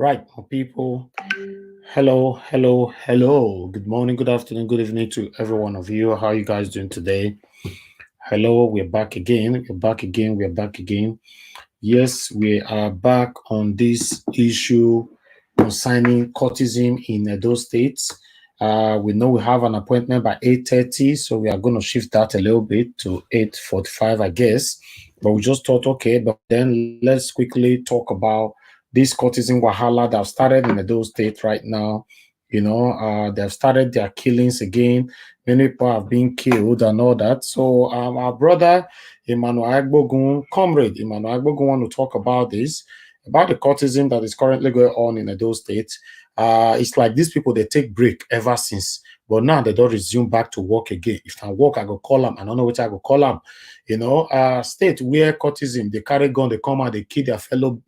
Right, people. Hello. Good morning, good afternoon, good evening to every one of you. How are you guys doing today? Hello, we're back again. We're back again. Yes, we are back on this issue concerning cultism in those states. We know we have an appointment by 8:30, so we are going to shift that a little bit to 8:45, I guess. But we just thought, okay, but then let's quickly talk about this cultism wahala that have started in those states right now. They have started their killings again. Many people have been killed and all that. So our brother Emmanuel Agbogun, comrade Emmanuel Agbogun, want to talk about the cultism that is currently going on in those states. It's like these people, they take break ever since, but now they don't resume back to work again. If I work, I go call them. I don't know which I go call them. State where cultism, they carry gun, they come out, they kill their fellow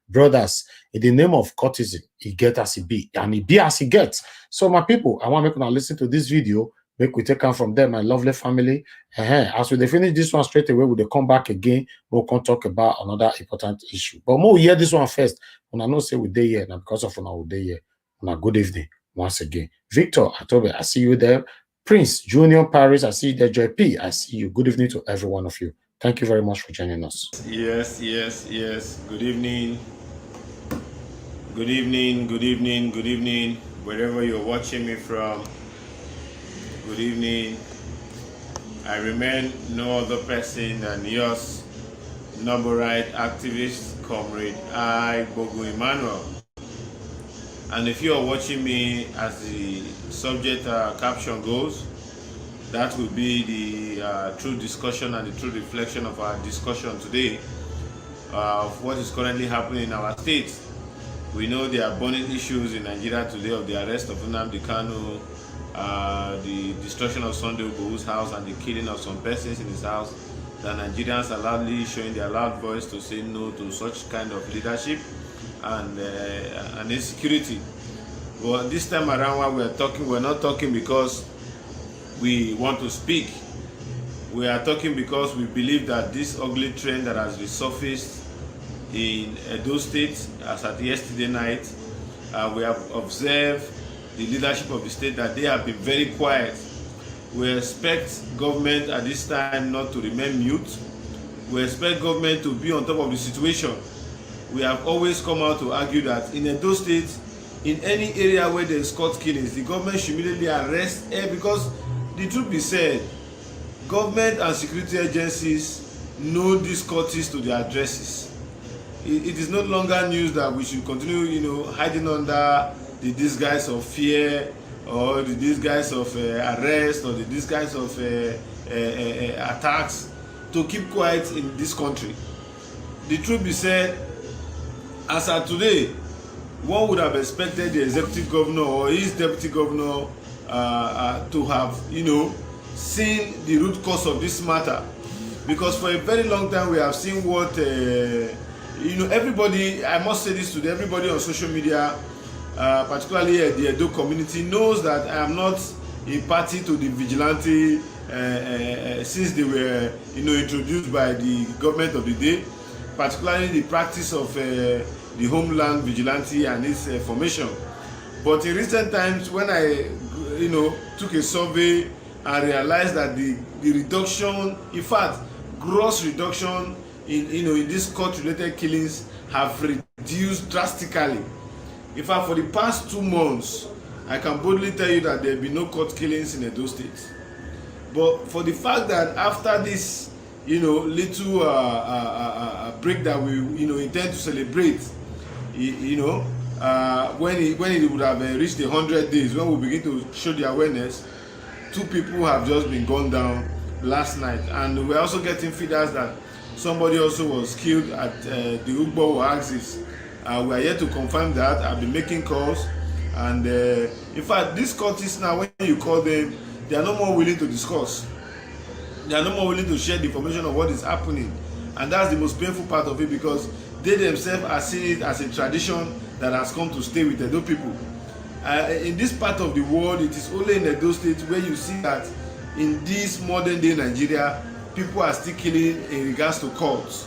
brothers in the name of cultism. He get as he be, and he be as he gets. So my people, I want to make you listen to this video. Make we take on from them, my lovely family. As we finish this one straight away, we come back again. We'll come talk about another important issue. But more hear this one first. When I know say we day here, now because of our day here. On a good evening once again. Victor Atobe, I see you there. Prince Junior Paris, I see you there. Joy P, I see you. Good evening to every one of you. Thank you very much for joining us. Yes. Good evening. Good evening. Wherever you're watching me from, good evening. I remain no other person than yours, number right activist, comrade I, Bogu Emmanuel. And if you are watching me as the subject caption goes, that will be the true discussion and the true reflection of our discussion today of what is currently happening in our state. We know there are burning issues in Nigeria today of the arrest of Nnamdi Kanu, the destruction of Sunday Igboho's house and the killing of some persons in his house. The Nigerians are loudly showing their loud voice to say no to such kind of leadership and insecurity. But this time around, while we're not talking because we want to speak. We are talking because we believe that this ugly trend that has resurfaced in Edo State as at yesterday night, we have observed the leadership of the state that they have been very quiet. We expect government at this time not to remain mute. We expect government to be on top of the situation. We have always come out to argue that in Edo State, in any area where there is court killings, the government should immediately arrest because the truth be said, government and security agencies know these cultists to their addresses. It is no longer news that we should continue, hiding under the disguise of fear or the disguise of arrest or the disguise of attacks to keep quiet in this country. The truth be said, as of today, one would have expected the executive governor or his deputy governor to have, seen the root cause of this matter, because for a very long time we have seen what everybody, I must say this to everybody on social media, particularly the Edo community, knows that I am not a party to the vigilante since they were introduced by the government of the day, particularly the practice of the homeland vigilante and its formation. But in recent times, when I took a survey and realized that the reduction, in fact gross reduction in these court related killings have reduced drastically. In fact, for the past 2 months, I can boldly tell you that there have been no court killings in Edo State. But for the fact that after this little break that we intend to celebrate, when it would have reached 100 days, when we begin to show the awareness, 2 people have just been gunned down last night, and we're also getting feeders that somebody also was killed at the Ugbo axis. We are yet to confirm that. I've been making calls, and in fact, these cultists now, when you call them, they are no more willing to discuss. They are no more willing to share the information of what is happening, and that's the most painful part of it, because they themselves are seeing it as a tradition that has come to stay with Edo people. In this part of the world, it is only in Edo State where you see that in this modern day Nigeria, people are still killing in regards to cults.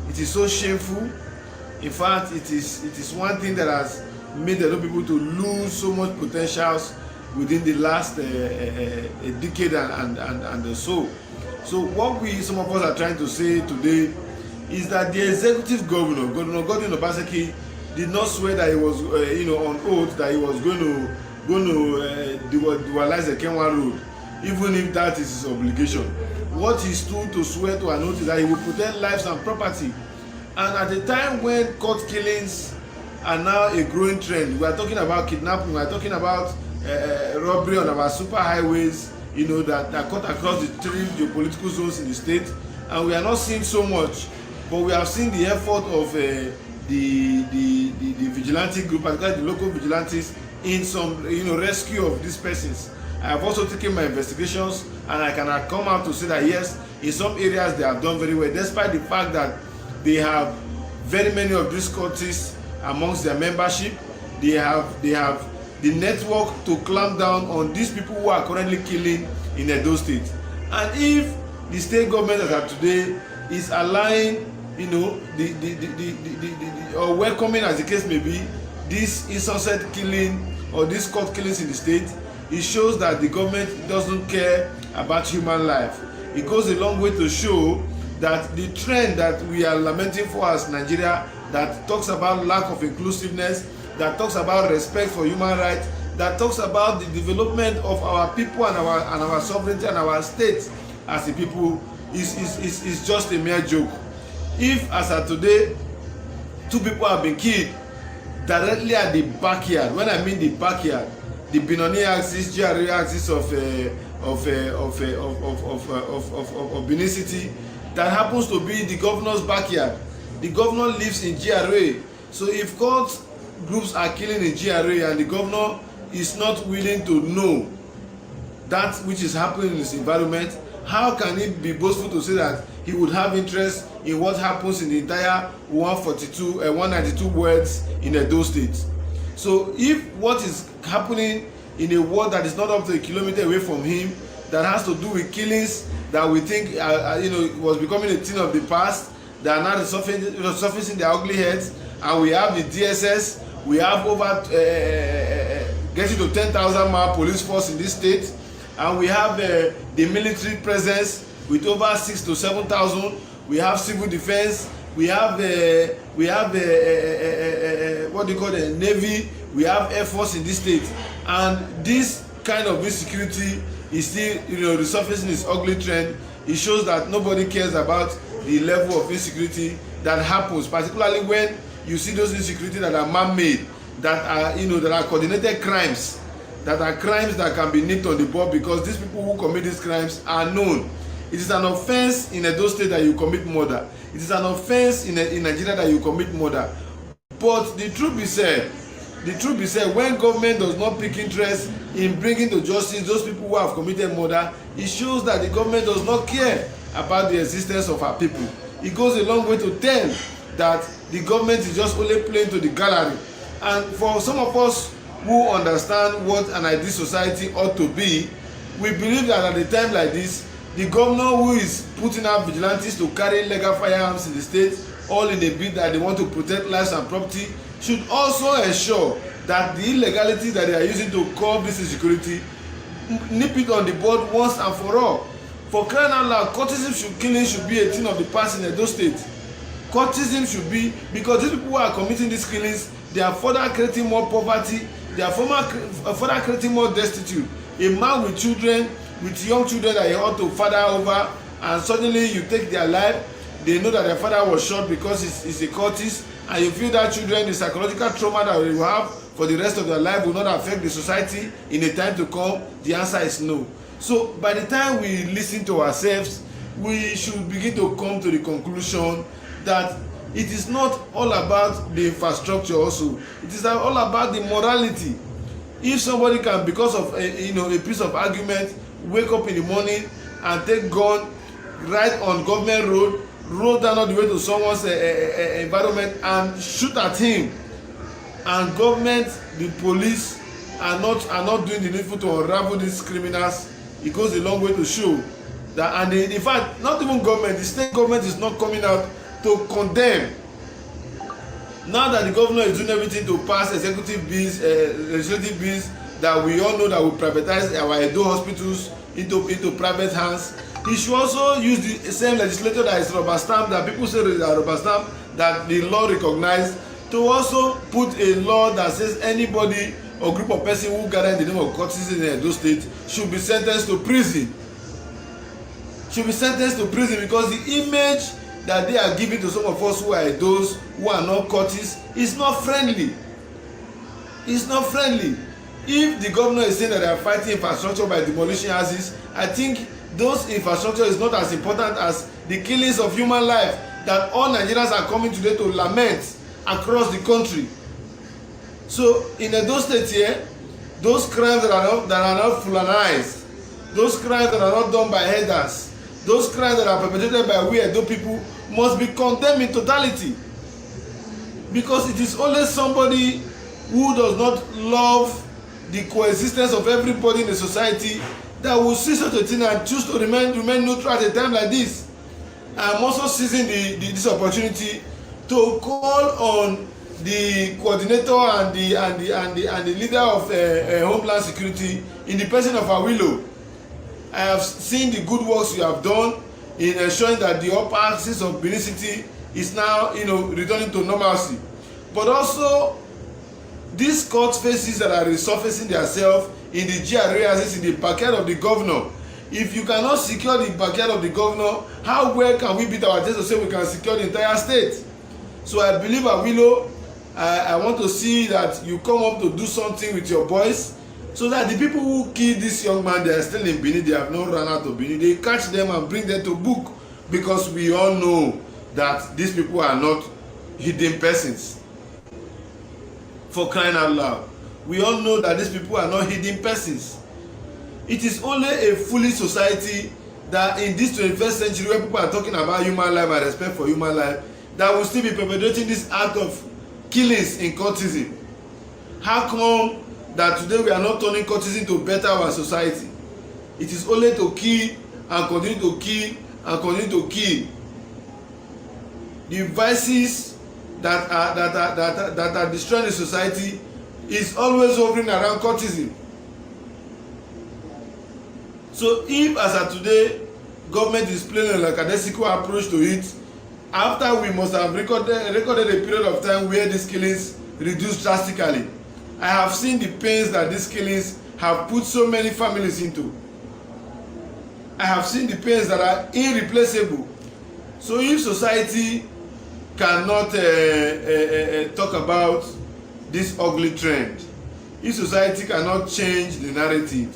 It is so shameful. In fact, it is one thing that has made a lot of people to lose so much potentials within the last a decade and so. So what we some of us are trying to say today is that the executive Governor Godwin Obaseki, did not swear that he was on oath that he was going to dualize the Kenwa Road, even if that is his obligation. What he stood to swear to an oath is that he will protect lives and property. And at a time when court killings are now a growing trend, we are talking about kidnapping, we are talking about robbery on our super highways, that cut across the 3 geopolitical zones in the state, and we are not seeing so much, but we have seen the effort of the vigilante group, particularly the local vigilantes, in some rescue of these persons. I have also taken my investigations, and I can come out to say that yes, in some areas they have done very well, despite the fact that they have very many of these cultists amongst their membership. They have the network to clamp down on these people who are currently killing in Edo State. And if the state government as of today is allowing, or welcoming, as the case may be, this insensate killing or these court killings in the state, it shows that the government doesn't care about human life. It goes a long way to show that the trend that we are lamenting for as Nigeria, that talks about lack of inclusiveness, that talks about respect for human rights, that talks about the development of our people and our sovereignty and our state as a people, is just a mere joke. If, as of today, 2 people have been killed directly at the backyard, when I mean the backyard, the Benin axis, GRA axis of Benin City, that happens to be the governor's backyard. The governor lives in GRA. So if court groups are killing in GRA and the governor is not willing to know that which is happening in his environment, how can he be boastful to say that he would have interest in what happens in the entire 192 words in Edo State? So if what is happening in a ward that is not up to a kilometer away from him, that has to do with killings that we think was becoming a thing of the past, that are now surfacing their ugly heads, and we have the DSS, we have over getting to 10,000 man police force in this state, and we have the military presence with over 6,000 to 7,000. We have civil defense, we have what do you call the navy, we have air force in this state, and this kind of insecurity is still resurfacing its ugly trend. It shows that nobody cares about the level of insecurity that happens, particularly when you see those insecurity that are man-made, that are that are coordinated crimes, that are crimes that can be nipped on the bud, because these people who commit these crimes are known. It is an offense in Edo State that you commit murder. It is an offense in Nigeria that you commit murder. But the truth be said, when government does not pick interest in bringing to justice those people who have committed murder, it shows that the government does not care about the existence of our people. It goes a long way to tell that the government is just only playing to the gallery. And for some of us who understand what an ideal society ought to be, we believe that at a time like this, the governor who is putting out vigilantes to carry legal firearms in the state, all in a bid that they want to protect lives and property, should also ensure that the illegality that they are using to curb this insecurity, nip it on the bud once and for all. For crying out loud, cultism killing should be a thing of the past in Edo State. Cultism should be, because these people who are committing these killings, they are further creating more poverty, they are further creating more destitute. A man with children, with young children that he ought to father over, and suddenly you take their life, they know that their father was shot because he's a cultist, and you feel that children, the psychological trauma that they will have for the rest of their life will not affect the society in a time to come. The answer is no. So by the time we listen to ourselves, we should begin to come to the conclusion that it is not all about the infrastructure also. It is all about the morality. If somebody can, because of a piece of argument, wake up in the morning and take gun right on government road, roll down all the way to someone's environment and shoot at him, and government, the police are not doing the needful to unravel these criminals, it goes a long way to show that. And in fact, not even government, the state government is not coming out to condemn Now that the governor is doing everything to pass executive bills, legislative bills that we all know that will privatize our Edo hospitals into private hands, he should also use the same legislature that is rubber stamp, that people say is rubber stamp, that the law recognized, to also put a law that says anybody or group of person who gather in the name of cultism in Edo State should be sentenced to prison. Should be sentenced to prison, because the image that they are giving to some of us who are those who are not cultists is not friendly. It's not friendly. If the governor is saying that they are fighting infrastructure by demolishing houses, I think those infrastructure is not as important as the killings of human life that all Nigerians are coming today to lament across the country. So in Edo State here, those crimes that are not fulanized, those crimes that are not done by headers, those crimes that are perpetrated by we Edo people must be condemned in totality. Because it is only somebody who does not love the coexistence of everybody in the society that will see such a thing and choose to remain neutral at a time like this. I am also seizing this opportunity to call on the coordinator and the leader of Homeland Security in the person of Awilo. I have seen the good works you have done in ensuring that the upper axis of Benin City is now, returning to normalcy. But also, these court faces that are resurfacing themselves in the GRA axis, in the backyard of the governor. If you cannot secure the backyard of the governor, how well can we beat our chest to say we can secure the entire state? So I believe, Awilo, I want to see that you come up to do something with your boys, so that the people who killed this young man, they are still in Benin, they have not run out of Benin, they catch them and bring them to book, because we all know that these people are not hidden persons. For crying out loud, we all know that these people are not hidden persons. It is only a foolish society that in this 21st century, where people are talking about human life and respect for human life, that will still be perpetrating this act of killings in cultism. How come that today we are not turning cultism to better our society? It is only to kill and continue to kill and continue to kill. The vices that are destroying the society is always hovering around cultism. So if, as of today, government is playing a lackadaisical approach to it, after we must have recorded a period of time where these killings reduced drastically. I have seen the pains that these killings have put so many families into. I have seen the pains that are irreplaceable. So if society cannot talk about this ugly trend, if society cannot change the narrative,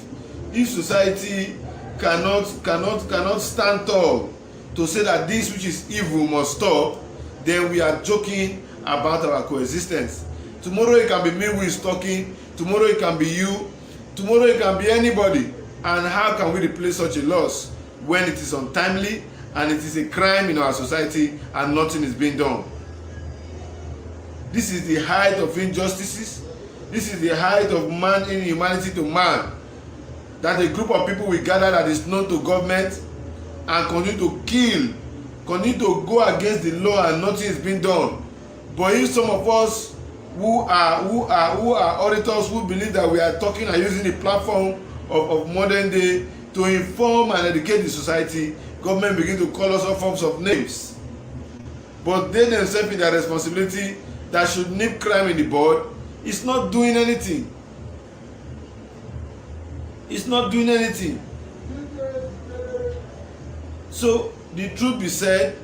if society cannot stand tall to say that this which is evil must stop, then we are joking about our coexistence. Tomorrow it can be me who is talking, tomorrow it can be you, tomorrow it can be anybody. And how can we replace such a loss when it is untimely and it is a crime in our society and nothing is being done? This is the height of injustices. This is the height of man inhumanity to man. That a group of people will gather that is known to government and continue to kill, continue to go against the law, and nothing is being done. But if some of us who are auditors, who believe that we are talking and using the platform of modern day to inform and educate the society, government begin to call us all forms of names. But they themselves, in their responsibility that should nip crime in the bud, is not doing anything. It's not doing anything. So the truth be said,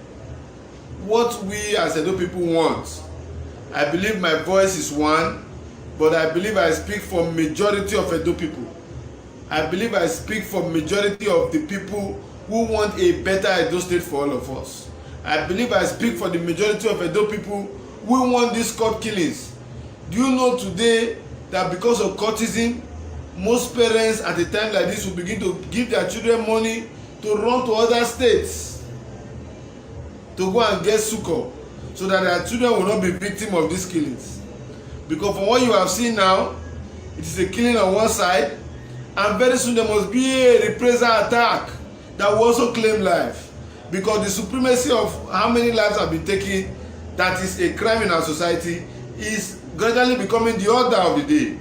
what we as Edo people want, I believe my voice is one, but I believe I speak for majority of Edo people. I believe I speak for majority of the people who want a better Edo State for all of us. I believe I speak for the majority of Edo people who want these court killings. Do you know today that because of cultism, most parents at a time like this will begin to give their children money to run to other states to go and get succor, so that their children will not be victim of these killings? Because from what you have seen now, it is a killing on one side, and very soon there must be a reprisal attack that will also claim life, because the supremacy of how many lives have been taken, that is a crime in our society is gradually becoming the order of the day.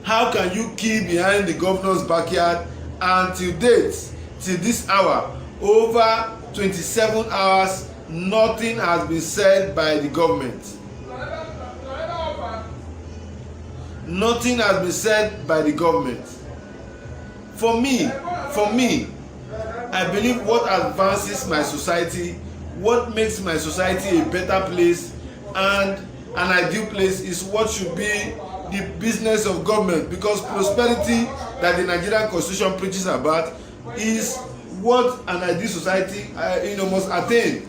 How can you kill behind the governor's backyard, and till date, till this hour, over 27 hours, nothing has been said by the government? Nothing has been said by the government. For me, I believe what advances my society, what makes my society a better place and an ideal place, is what should be the business of government, because prosperity that the Nigerian constitution preaches about is what an ideal society must attain.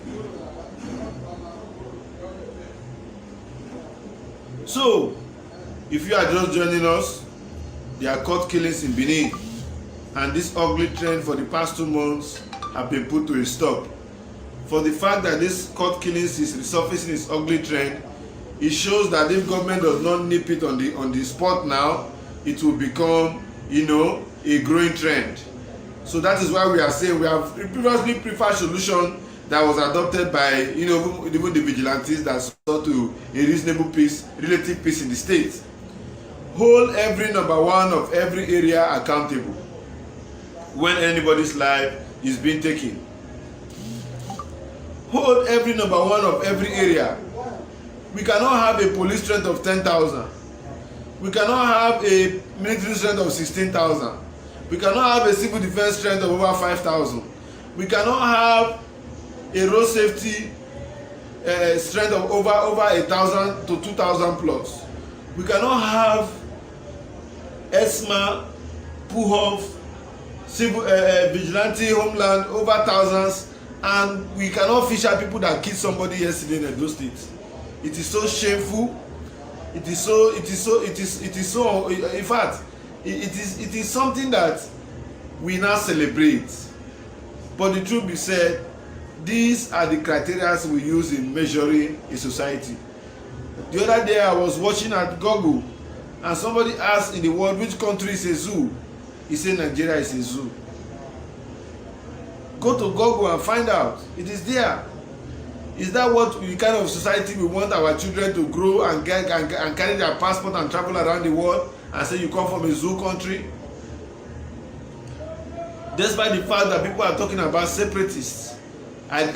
So if you are just joining us, there are court killings in Benin, and this ugly trend for the past 2 months have been put to a stop. For the fact that this court killings is resurfacing its ugly trend, it shows that if government does not nip it on the spot now, it will become, a growing trend. So that is why we are saying we have previously preferred solution that was adopted by even the vigilantes that sought to a reasonable peace, relative peace in the state. Hold every number one of every area accountable when anybody's life is being taken. Hold every number one of every area. We cannot have a police strength of 10,000. We cannot have a military strength of 16,000. We cannot have a civil defense strength of over 5,000. We cannot have a road safety strength of over 1,000 to 2,000 plus. We cannot have ESMA, PUHOF, civil vigilante, homeland over thousands, and we cannot fish out people that killed somebody yesterday in Edo State. It is so shameful. It is so in fact it is something that we now celebrate. But the truth be said, these are the criteria we use in measuring a society. The other day I was watching at Google, and somebody asked in the world which country is a zoo. He said Nigeria is a zoo. Go to Google and find out. It is there. Is that what the kind of society we want our children to grow and get and carry their passport and travel around the world and say you come from a zoo country? Despite the fact that people are talking about separatists and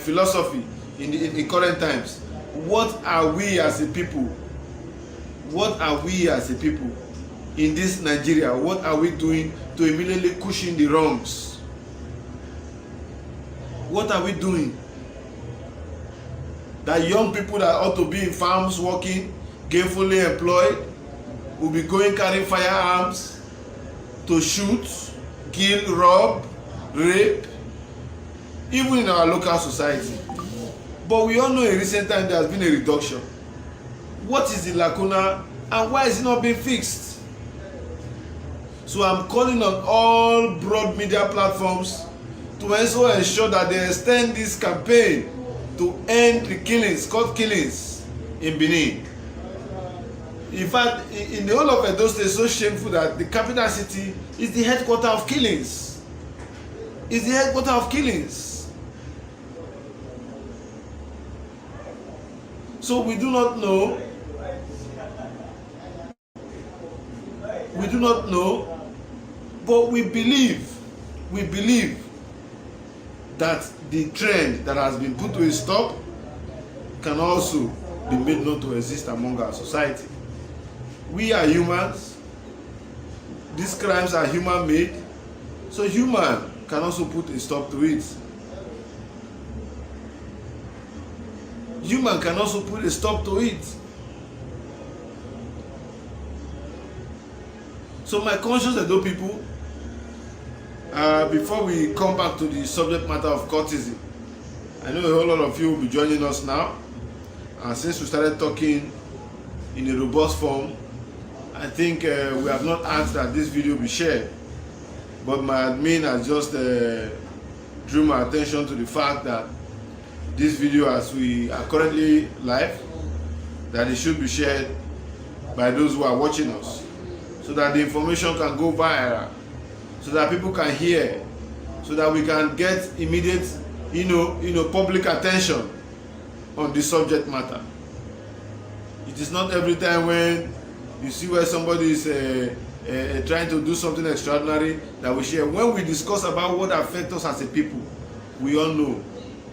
philosophy in current times, what are we as a people? What are we as a people in this Nigeria? What are we doing to immediately cushion the wrongs? What are we doing? That young people that ought to be in farms working, gainfully employed, will be going carrying firearms to shoot, kill, rob, rape, even in our local society. But we all know in recent time there has been a reduction. What is the lacuna and why is it not being fixed? So I'm calling on all broad media platforms to also ensure that they extend this campaign to end the killings, court killings in Benin. In fact, in the whole of Edo State, it's so shameful that the capital city is the headquarter of killings. It's the headquarter of killings. So we do not know. We do not know, but we believe that the trend that has been put to a stop can also be made not to exist among our society. We are humans. These crimes are human made, so human can also put a stop to it. Human can also put a stop to it. So my conscious Edo people, before we come back to the subject matter of cultism, I know a whole lot of you will be joining us now, and since we started talking in a robust form, I think we have not asked that this video be shared, but my admin has just drew my attention to the fact that this video, as we are currently live, that it should be shared by those who are watching us, so that the information can go viral, so that people can hear, so that we can get immediate public attention on the subject matter. It is not every time when you see where somebody is trying to do something extraordinary that we share. When we discuss about what affects us as a people, we all know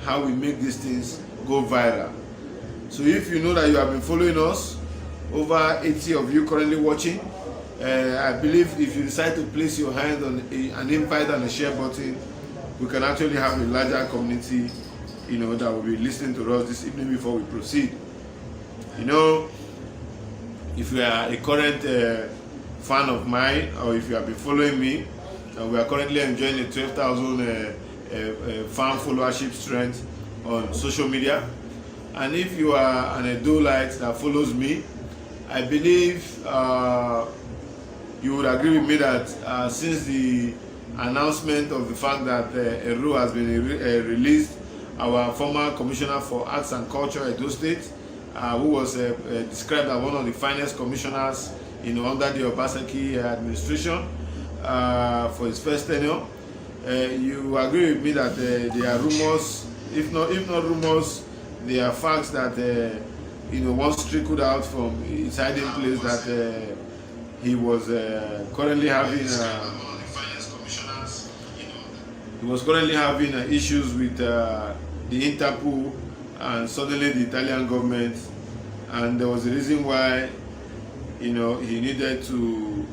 how we make these things go viral. So if you know that you have been following us, over 80 of you currently watching, I believe if you decide to place your hand on an invite and a share button, we can actually have a larger community, that will be listening to us this evening before we proceed. If you are a current fan of mine, or if you have been following me, we are currently enjoying a 12,000 fan followership strength on social media. And if you are an Edolite that follows me, I believe you would agree with me that since the announcement of the fact that a rule has been released, our former Commissioner for Arts and Culture Edo State, who was described as one of the finest commissioners under the Obaseki administration for his first tenure, you agree with me that there are rumors, if not rumors, there are facts that once trickled out from his hiding place that he was currently having issues with the Interpol and suddenly the Italian government, and there was a reason why he needed to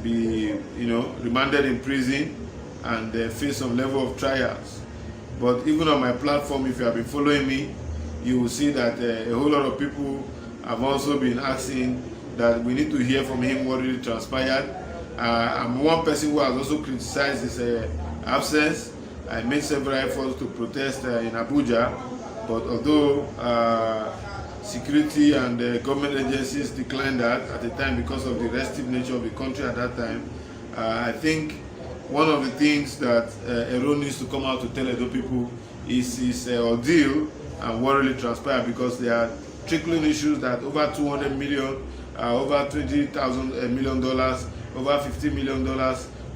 be remanded in prison and face some level of trials. But even on my platform, if you have been following me, you will see that a whole lot of people have also been asking that we need to hear from him what really transpired. I'm one person who has also criticized his absence. I made several efforts to protest in Abuja, but although security and government agencies declined that at the time because of the restive nature of the country at that time, I think one of the things that Ero needs to come out to tell Edo people is his ordeal and what really transpired, because there are trickling issues that over 200 million, over $20,000 million, over $50 million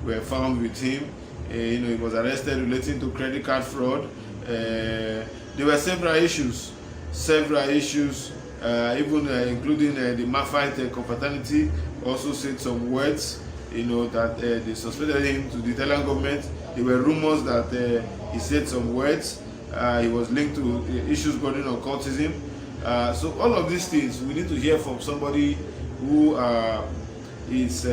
were found with him. He was arrested relating to credit card fraud. There were several issues, even including the Mafite confraternity also said some words, that they suspected him to the Italian government. There were rumors that he said some words. He was linked to issues bordering on cultism. So all of these things, we need to hear from somebody who is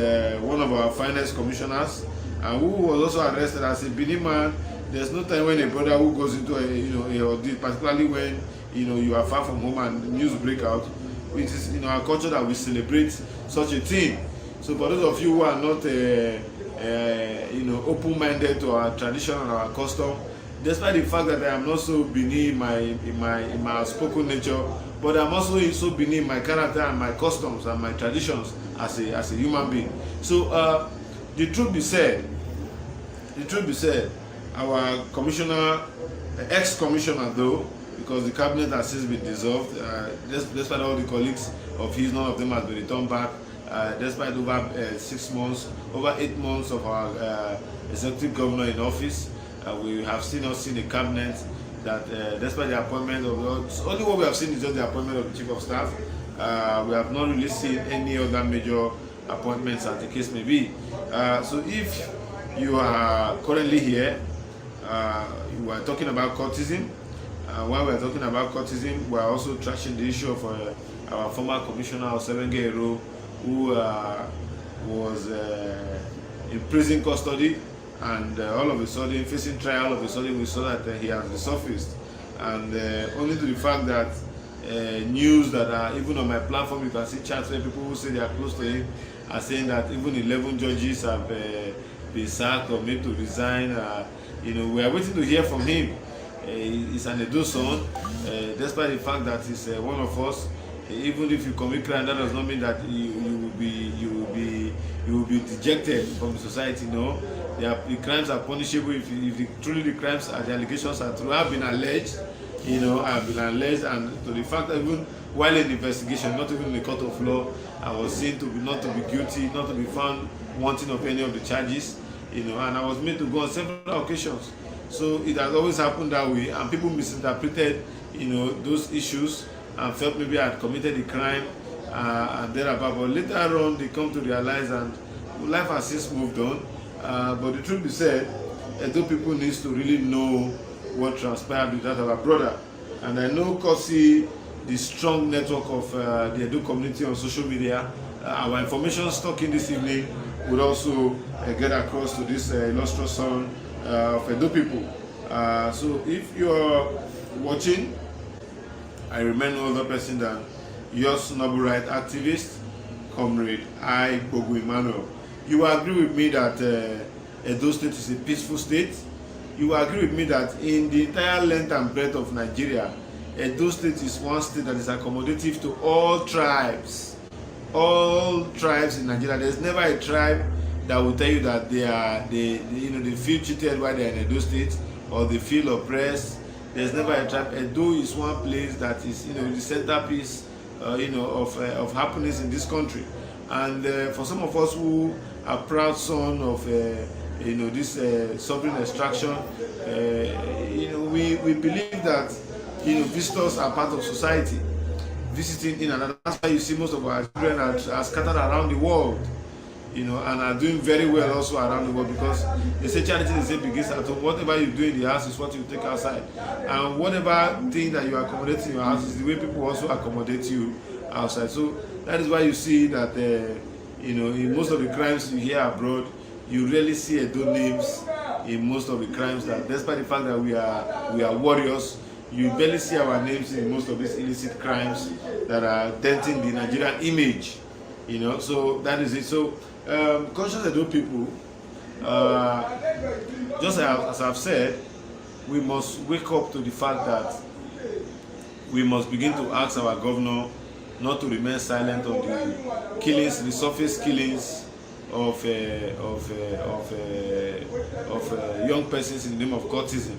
one of our finest commissioners, and who was also arrested as a Benin man. There's no time when a brother who goes into a ordeal, particularly when you are far from home and news break out. It is our culture that we celebrate such a thing. So for those of you who are not open-minded to our tradition and our custom, despite the fact that I am not so Benin in my spoken nature, but I'm also so Benin in my character and my customs and my traditions as a human being. So the truth be said, our commissioner, ex-commissioner though, because the cabinet has since been dissolved, despite all the colleagues of his, none of them has been returned back. Despite over 6 months, over 8 months of our executive governor in office, we have seen a cabinet that, despite the appointment of only what we have seen is just the appointment of the chief of staff. We have not really seen any other major appointments, as the case may be. So if you are currently here, you are talking about cultism. While we are talking about cultism, we are also trashing the issue of our former commissioner Osebenge Ero, who was in prison custody, and all of a sudden facing trial. All of a sudden we saw that he has resurfaced, and only to the fact that news that are even on my platform, you can see chats where people who say they are close to him are saying that even 11 judges have been sacked or made to resign. We are waiting to hear from him. He's an Edo son, despite the fact that he's one of us. Even if you commit crime, that does not mean that you will be dejected from the society. No, the crimes are punishable if truly the crimes and the allegations are true. Have been alleged, and to the fact that even while in the investigation, not even in the court of law, I was seen not to be guilty, not to be found wanting of any of the charges. and I was made to go on several occasions. So it has always happened that way, and people misinterpreted, those issues and felt maybe I had committed a crime and thereabout. But later on, they come to realize, and life has since moved on. But the truth be said, Edo people needs to really know what transpired with that of our brother. And I know, Kosi, the strong network of the Edo community on social media, our information stocking this evening would also get across to this illustrious son of Edo people. So if you're watching, I remain no other person than yours noble right activist, comrade I Bogu Emmanuel. You will agree with me that Edo State is a peaceful state. You will agree with me that in the entire length and breadth of Nigeria, Edo State is one state that is accommodative to all tribes. All tribes in Nigeria. There's never a tribe that will tell you that they feel cheated while they're in Edo State, or they feel oppressed. There's never a tribe. Edo is one place that is the centerpiece of happiness in this country. And for some of us who are proud son of this sovereign extraction, we believe that visitors are part of society, visiting in, and that's why you see most of our children are scattered around the world, and are doing very well also around the world, because they say charity, they say, begins at home. Whatever you do in the house is what you take outside, and whatever thing that you accommodate in your house is the way people also accommodate you outside. So that is why you see that in most of the crimes you hear abroad, you rarely see Edo names in most of the crimes. That despite the fact that we are warriors, you barely see our names in most of these illicit crimes that are denting the Nigerian image. So that is it. So conscious Edo people, just as I've said, we must wake up to the fact that we must begin to ask our governor not to remain silent on the killings, the surface killings of young persons in the name of cultism.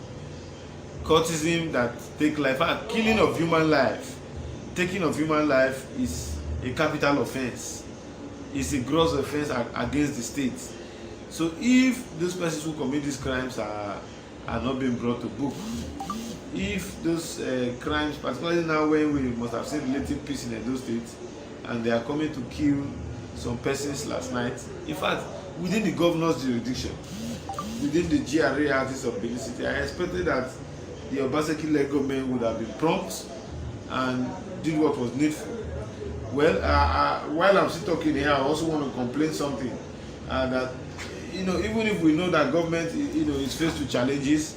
Cultism that take life. Killing of human life, taking of human life is a capital offense. It's a gross offense against the state. So if those persons who commit these crimes are not being brought to book, if those crimes, particularly now when we must have seen relative peace in Edo State, and they are coming to kill some persons last night, in fact, within the governor's jurisdiction, within the GRA artists of Benin City, I expected that the Obaseki-led government would have been prompt and did what was needful. Well, while I'm still talking here, I also want to complain something that even if we know that government is faced with challenges,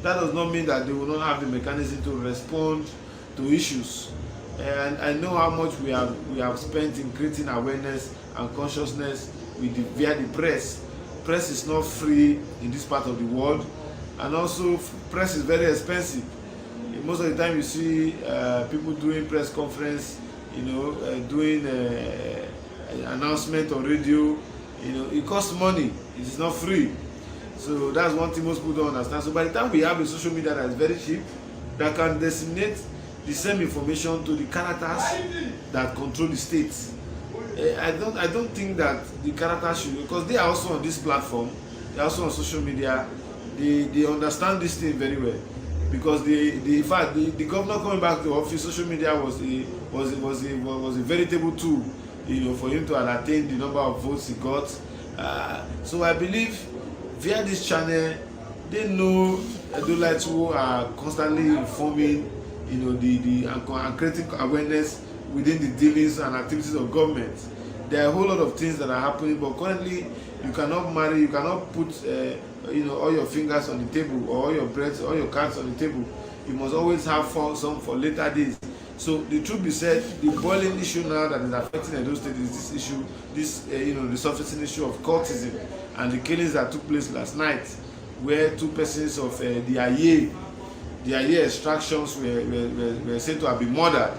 that does not mean that they will not have the mechanism to respond to issues. And I know how much we have spent in creating awareness and consciousness via the press. Press is not free in this part of the world, and also press is very expensive. Most of the time you see people doing press conference, doing announcement on radio. It costs money. It is not free. So that's one thing most people don't understand. So by the time we have a social media that is very cheap, that can disseminate the same information to the characters that control the states, I don't think that the characters should, because they are also on this platform, they are also on social media. They understand this thing very well, because in fact the governor coming back to office, social media was a veritable tool, for him to attain the number of votes he got. So I believe via this channel, they know Edolites who are constantly informing, and creating awareness within the dealings and activities of government. There are a whole lot of things that are happening, but currently you cannot marry, you cannot put all your fingers on the table, or all your breads, all your cards on the table. You must always have some for later days. So the truth be said, the boiling issue now that is affecting Edo State is this issue, the surfacing issue of cultism and the killings that took place last night, where two persons of the Aye extractions were said to have been murdered.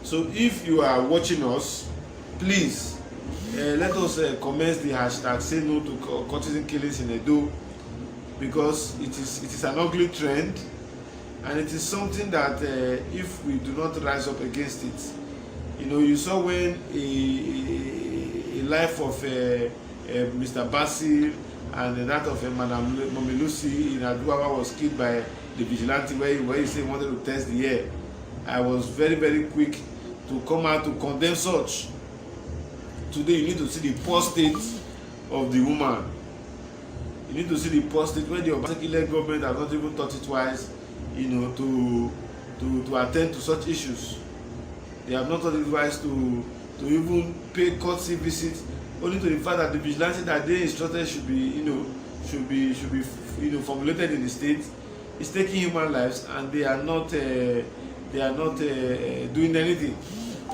So if you are watching us, please let us commence the hashtag say no to cultism killings in Edo, because it is an ugly trend, and it is something that if we do not rise up against it, you saw when a life of Mr. Basir and that of Madam Mommy Lucy in Aduawa was killed by the vigilante where he said he wanted to test the air. I was very, very quick to come out to condemn such. Today you need to see the poor state of the woman. You need to see the poor state where the Obaseki government has not even thought it twice, to attend to such issues. They have not thought it wise to even pay courtesy visits, only to the fact that the vigilante that they instructed should be formulated in the state is taking human lives, and they are not doing anything.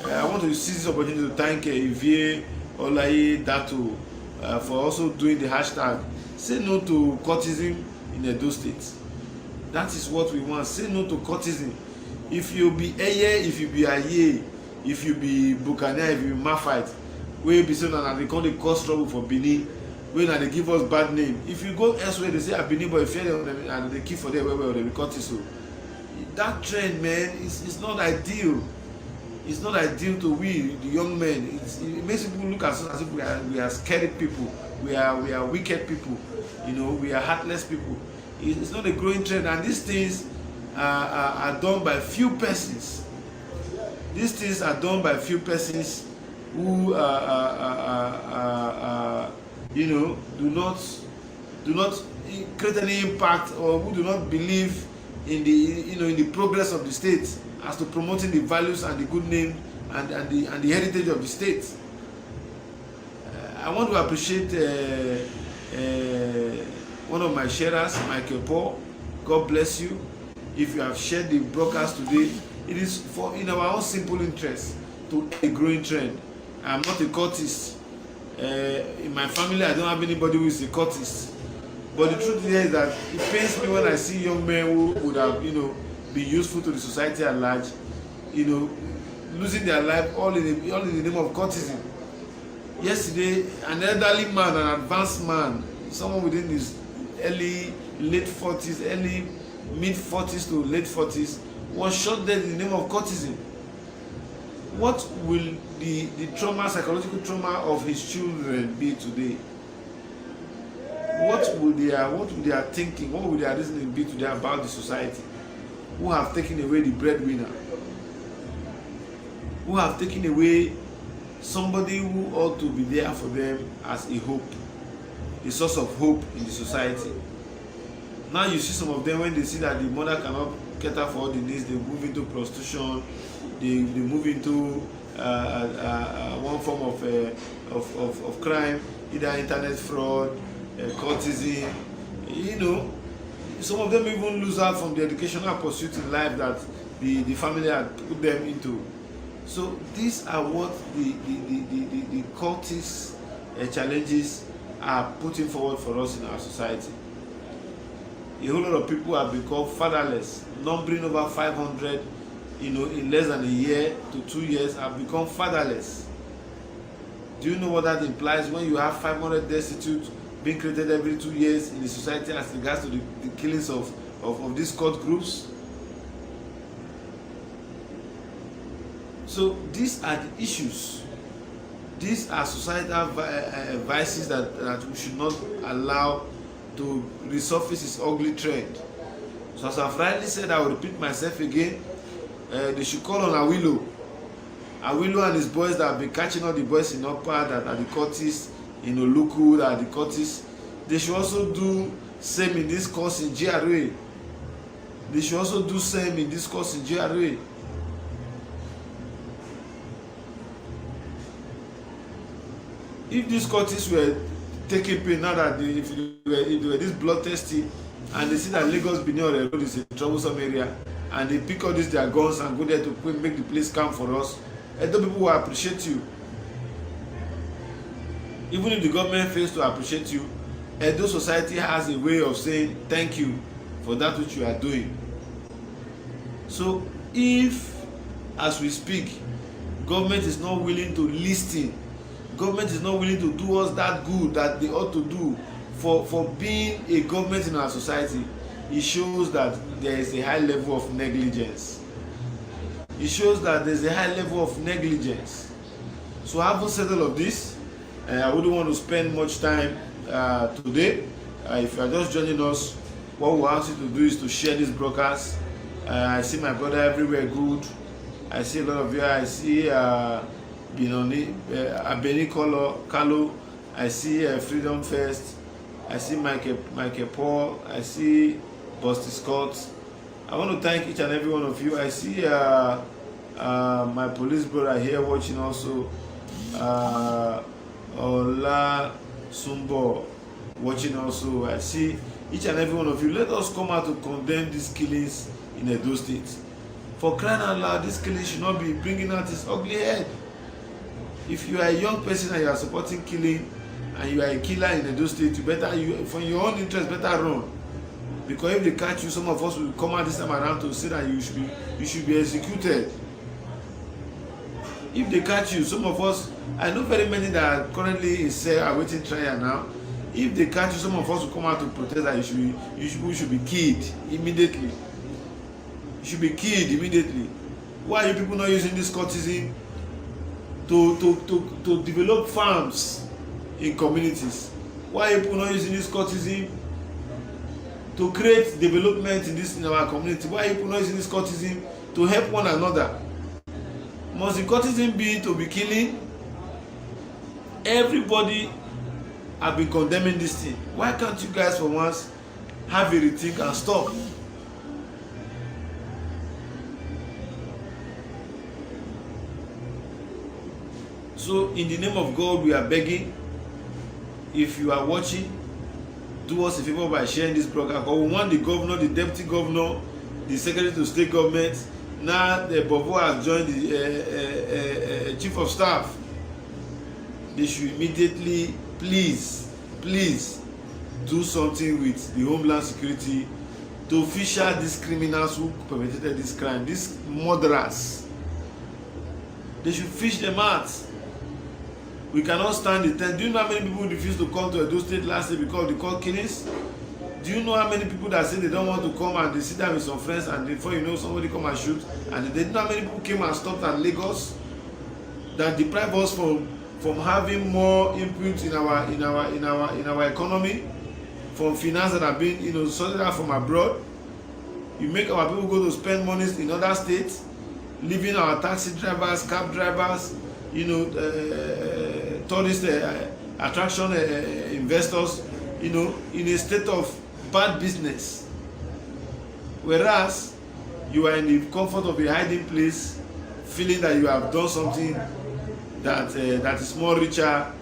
I want to seize this opportunity to thank Ivie Olaye Dato for also doing the hashtag "Say No to Cultism in Edo State." That is what we want. Say no to cultism. If you be Eye, if you be Aye, if you be Buccaneer, if you be Mafite, wey be say na they come dey cause trouble for Benin, wey na dey give us bad name. If you go elsewhere, they say a Benin boy fear them and they keep for there well they be cultist. So that trend, man, it's not ideal. It's not ideal to we, the young men. It makes people look at us as if we are scary people. We are wicked people. We are heartless people. It's not a growing trend, and these things are done by few persons. These things are done by few persons who do not create any impact, or who do not believe in the progress of the state as to promoting the values and the good name and the heritage of the state. I want to appreciate one of my sharers, Michael Paul. God bless you. If you have shared the broadcast today, it is in our own simple interest to a growing trend. I am not a cultist. In my family, I don't have anybody who is a cultist. But the truth here is that it pains me when I see young men who would have, been useful to the society at large, losing their life all in the name of cultism. Yesterday, an elderly man, an advanced man, someone within his mid 40s to late 40s, was shot dead in the name of cultism. What will the psychological trauma of his children be today? What will their thinking, what will their reasoning be today about the society, who have taken away the breadwinner, who have taken away somebody who ought to be there for them as a hope, a source of hope in the society. Now you see some of them, when they see that the mother cannot cater for all the needs, they move into prostitution, they move into one form of crime, either internet fraud, cultism. Some of them even lose out from the educational pursuit in life that the family had put them into. So these are what the cultist challenges are putting forward for us in our society. A whole lot of people have become fatherless, numbering over 500, in less than a year to 2 years, have become fatherless. Do you know what that implies when you have 500 destitute being created every 2 years in the society as regards to the killings of these cult groups? So these are the issues. These are societal vices that we should not allow to resurface its ugly trend. So as I've rightly said, I will repeat myself again. They should call on Awilo and his boys that have been catching all the boys in Upper that are the cultists, in Oluku that are the cultists. They should also do same in this course in GRA. They should also do same in this course in GRA. If these cultists were taking pain now that if they were this bloodthirsty, and they see that Lagos Benin Road is a troublesome area, and they pick all these their guns and go there to make the place calm for us, Edo people will appreciate you. Even if the government fails to appreciate you, Edo society has a way of saying thank you for that which you are doing. So if, as we speak, government is not willing to listen, government is not willing to do us that good that they ought to do for being a government in our society, it shows that there is a high level of negligence. It shows that there is a high level of negligence. So having said all of this, I wouldn't want to spend much time today. If you are just joining us, what we ask you to do is to share this broadcast. I see my brother everywhere good. I see a lot of you. I see Benin Kalo. I see Freedom Fest. I see Michael Paul. I see Busty Scott. I want to thank each and every one of you. I see my police brother here watching also. Ola Sumbo watching also. I see each and every one of you. Let us come out to condemn these killings in Edo State. For crying out loud, this killing should not be bringing out its ugly head. If you are a young person and you are supporting killing and you are a killer in Edo State, for your own interest, better run. Because if they catch you, some of us will come out this time around to say that you should be executed. If they catch you, some of us, I know very many that are currently in cell are waiting trial now. If they catch you, some of us will come out to protest that you should be killed immediately. You should be killed immediately. Why are you people not using this cultism to develop farms in communities? Why are you people not using this cultism to create development in our community? Why are you people not using this cultism to help one another? Must the cultism be to be killing? Everybody have been condemning this thing. Why can't you guys for once have a rethink and stop? So in the name of God, we are begging, if you are watching, do us a favor by sharing this program. Because we want the governor, the deputy governor, the secretary to state government. Now the Bovo has joined the chief of staff. They should immediately, please do something with the Homeland Security to fish out these criminals who perpetrated this crime, these murderers. They should fish them out. We cannot stand the test. Do you know how many people refused to come to Edo State last year because of the court killings? Do you know how many people that say they don't want to come and they sit down with some friends and before you know somebody come and shoot? And they know how many people came and stopped at Lagos that deprive us from having more input in our economy, from finance that have been sorted out from abroad. You make our people go to spend money in other states, leaving our taxi drivers, cab drivers, tourist attraction investors, in a state of bad business. Whereas you are in the comfort of a hiding place, feeling that you have done something that is more richer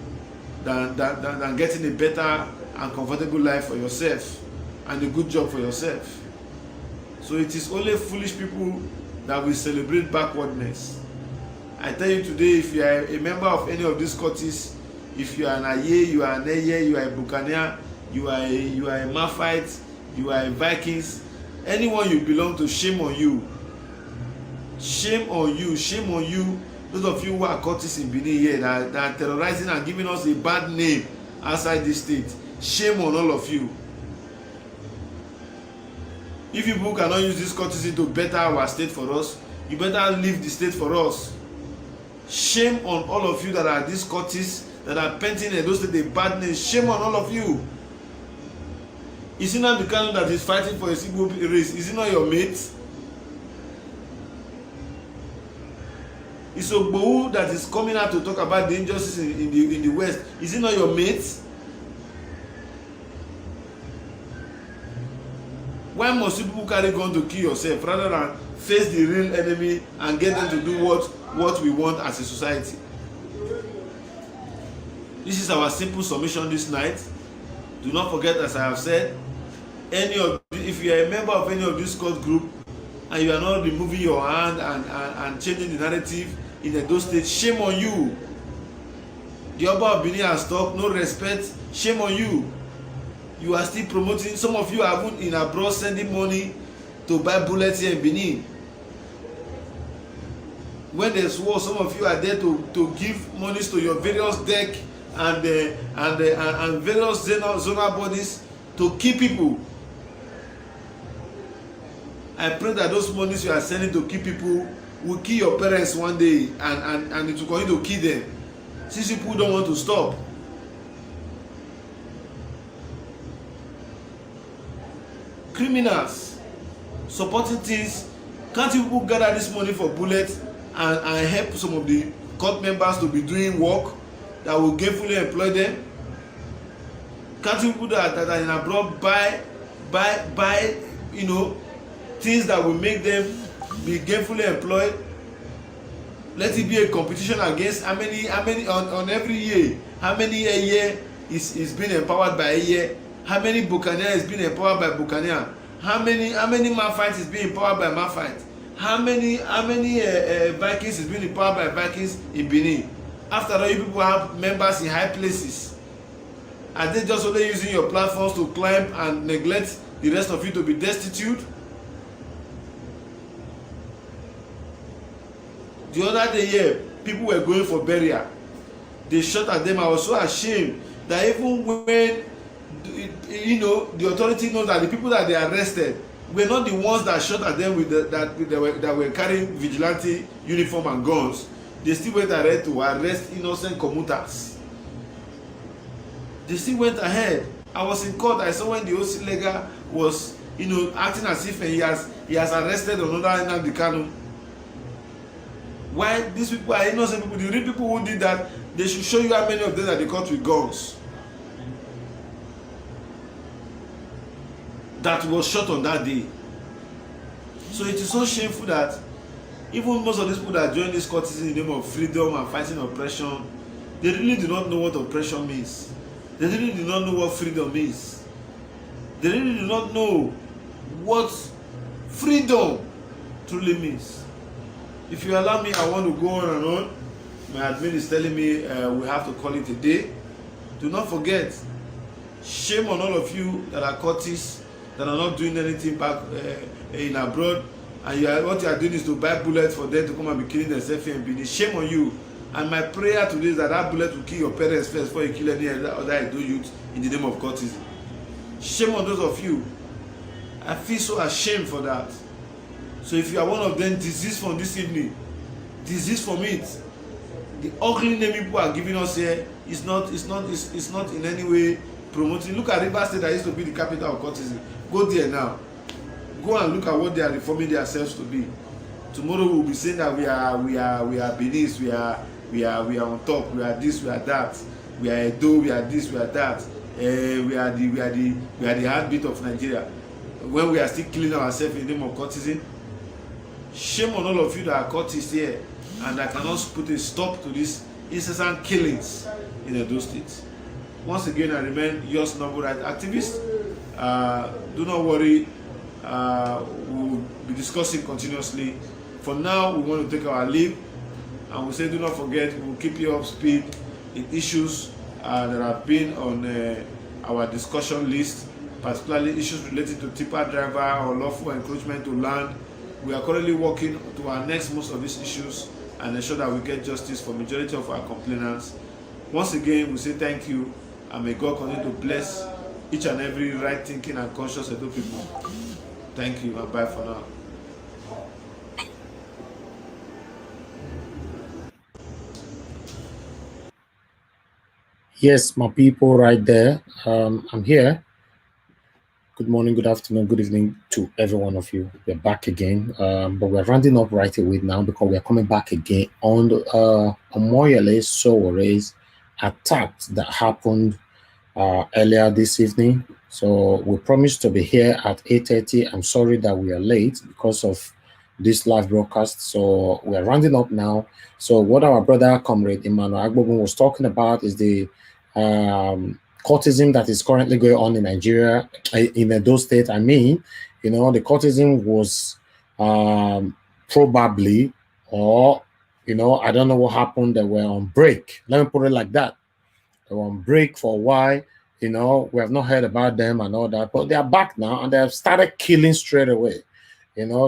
than getting a better and comfortable life for yourself and a good job for yourself. So it is only foolish people that will celebrate backwardness. I tell you today, if you are a member of any of these cultists, if you are an Aye, you are an Eye, you are a Buccaneer, you are a Maphite, you are a Vikings, anyone you belong to, shame on you. Shame on you, shame on you. Those of you who are cultists in Benin here that are terrorizing and giving us a bad name outside this state, shame on all of you. If you people cannot use this cultism to better our state for us, you better leave the state for us. Shame on all of you that are these cultists that are painting Edo State a bad name. Shame on all of you. Is it not the kind that is fighting for a single race? Is it not your mate? Is Ogbowu that is coming out to talk about the injustice in the West? Is it not your mate? Why must you people carry gun to kill yourself rather than face the real enemy and get them to do what we want as a society? This is our simple submission this night. Do not forget, as I have said, if you are a member of any of this cult group and you are not removing your hand and changing the narrative in Edo State, shame on you. The Oba of Benin has talked, no respect, shame on you. You are still promoting. Some of you are even in abroad sending money to buy bullets here in Benin. When there's war, some of you are there to give monies to your various deck and various zonal bodies to kill people. I pray that those monies you are sending to kill people will kill your parents one day and it will continue to kill them. Since people don't want to stop. criminals supporting things. Can't you people gather this money for bullets and help some of the court members to be doing work that will gainfully employ them? Can't you people that are in abroad buy things that will make them be gainfully employed? Let it be a competition against how many on every year, how many a year is being empowered by a year, how many buccaneer is being empowered by buccaneer, how many man fight is being empowered by man fight, how many Vikings is being empowered by Vikings in Benin. After all, you people have members in high places. Are they just only using your platforms to climb and neglect the rest of you to be destitute? The other day here, people were going for burial. They shot at them. I was so ashamed that even when the authority knows that the people that they arrested were not the ones that shot at them that were carrying vigilante uniform and guns, they still went ahead to arrest innocent commuters. They still went ahead. I was in court. I saw when the OC Lega was acting as if he has arrested another Nnamdi Kanu. Why these people are innocent people? The real people who did that, they should show you how many of them that they caught with guns that was shot on that day. So it is so shameful that even most of these people that join this cultism in the name of freedom and fighting oppression, they really do not know what oppression means. They really do not know what freedom means. They really do not know what freedom truly means. If you allow me, I want to go on and on. My admin is telling me we have to call it a day. Do not forget, shame on all of you that are cultists, that are not doing anything back in abroad, and what you are doing is to buy bullets for them to come and be killing themselves here in Benin. Shame on you. And my prayer today is that that bullet will kill your parents first before you kill any other Edo youth in the name of cultism. Shame on those of you. I feel so ashamed for that. So if you are one of them, desist from this evening. Desist from it. The ugly name people are giving us here is not in any way promoting. Look at Rivers State that used to be the capital of cultism. Go there now. Go and look at what they are reforming themselves to be. Tomorrow we will be saying that we are Benin, we are on top, we are this, we are that, we are Edo, we are this, we are that, we are the heartbeat of Nigeria. When we are still killing ourselves in the name of cultism. Shame on all of you that are cultists here and that cannot put a stop to these incessant killings in Edo State. Once again, I remain yours noble right activist. Do not worry, we will be discussing continuously. For now, we want to take our leave, and we say do not forget, we will keep you up to speed in issues that have been on our discussion list, particularly issues related to tipper driver or lawful encroachment to land. We are currently working to annex most of these issues and ensure that we get justice for majority of our complainants. Once again, we say thank you, and may God continue to bless each and every right thinking and conscious Edo people. Thank you, and bye for now. Yes, my people right there. I'm here. Good morning, good afternoon, good evening to every one of you. We're back again, but we're rounding up right away now because we're coming back again on Omoyele Sowore's attack that happened earlier this evening. So we promised to be here at 8:30. I'm sorry that we are late because of this live broadcast. So we are rounding up now. So what our brother comrade Emmanuel Agbobun was talking about is the cultism that is currently going on in Nigeria, in Edo State. I mean, the cultism was probably, or, I don't know what happened. They were on break. Let me put it like that. They were on break for a while. We have not heard about them and all that, but they are back now and they have started killing straight away.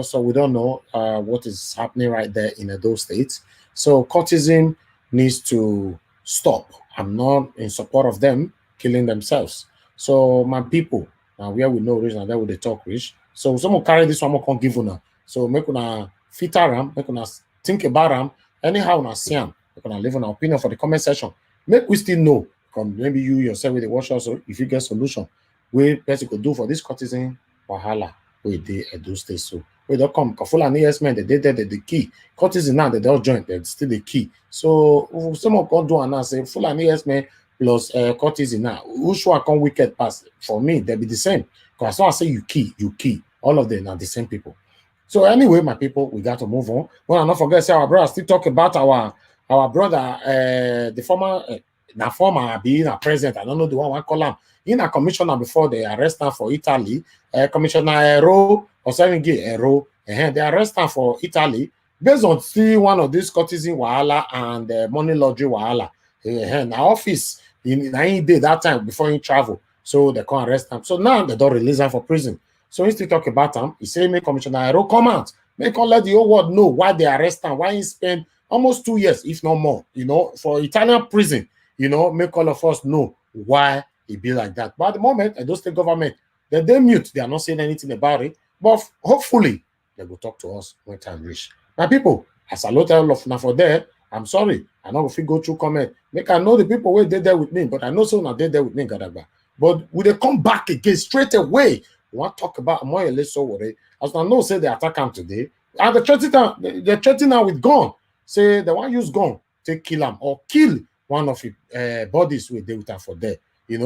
So we don't know what is happening right there in those states. So cultism needs to stop. I'm not in support of them killing themselves. So my people, where we know rich and there we they talk rich. So someone carry this one more can give una. So make una filter them, make una think about them. Anyhow, una see them. Make una leave an opinion for the comment section. Make we still know. Maybe you yourself with the watch also if you get solution. We person could do for this cultism wahala wey dey Edo State so. We don't come Fulani yes men, they did there, the key. Cultism now they don't join, they still the key. So some of God do and now say Fulani yes men plus cultism now. Which one come wicked pass? For me, they be the same. Because as long as I say you key. All of them are the same people. So anyway, my people, we got to move on. Well, I'm not forget say our brother still talk about our brother, the former now former being a president. I don't know the one I call him. In a commissioner before they arrest him for Italy, Commissioner Ero or something Ero, they arrest him for Italy based on see one of these courtesan wahala and money laundering wahala. Now office in day that time before he travel, so they can't arrest him. So now they don't release him for prison. So he still talk about him. He say, make Commissioner Ero come out. Make him let the whole world know why they arrest him, why he spend almost 2 years, if not more, for Italian prison, make all of us know why it be like that. But at the moment, Edo State government, they mute. They are not saying anything about it. But hopefully, they will talk to us when time reach. My people, as I lot all of now for there, I'm sorry. I know if we go through comment, make I know the people where they there with me, but I know so now they there with me, Gadagba. But will they come back again straight away? We want to talk about more or less so worry. As I know, say they attack him today, and they're threatening now with gun. Say they want use gun, take kill him or kill one of the bodies with Delta for there.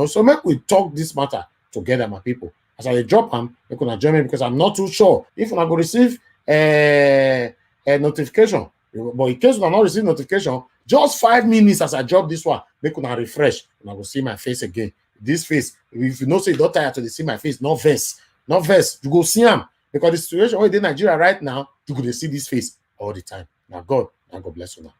So make we talk this matter together, my people. As I drop them, they could join me because I'm not too sure if I go receive a notification. But in case I not receive notification, just 5 minutes as I drop this one, they could refresh and I will see my face again. This face, if you know say you don't tire to see my face, not verse, you go see him because the situation where in Nigeria right now, you could see this face all the time. Now God bless you now.